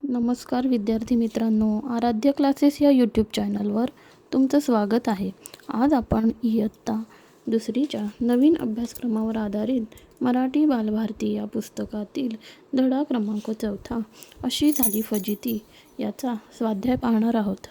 नमस्कार विद्यार्थी मित्रांनो, आराध्य क्लासेस या यूट्यूब चॅनलवर तुमचं स्वागत आहे. आज आपण इयत्ता दुसरीच्या नवीन अभ्यासक्रमावर आधारित मराठी बालभारती या पुस्तकातील धडा क्रमांक 4 अशी झाली फजिती याचा स्वाध्याय पाहणार आहोत.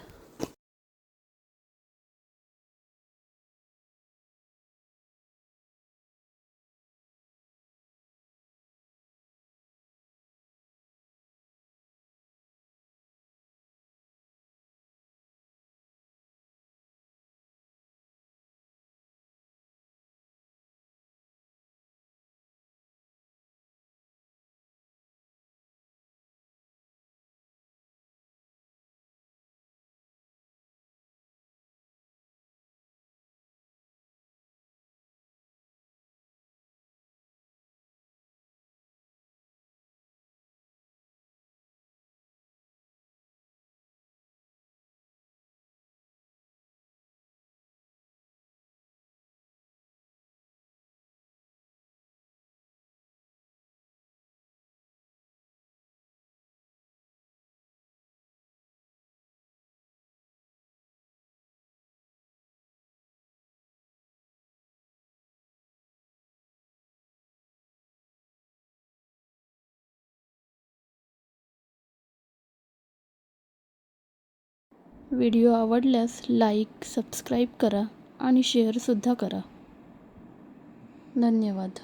व्हिडिओ आवडल्यास लाईक, सबस्क्राईब करा आणि शेअरसुद्धा करा. धन्यवाद.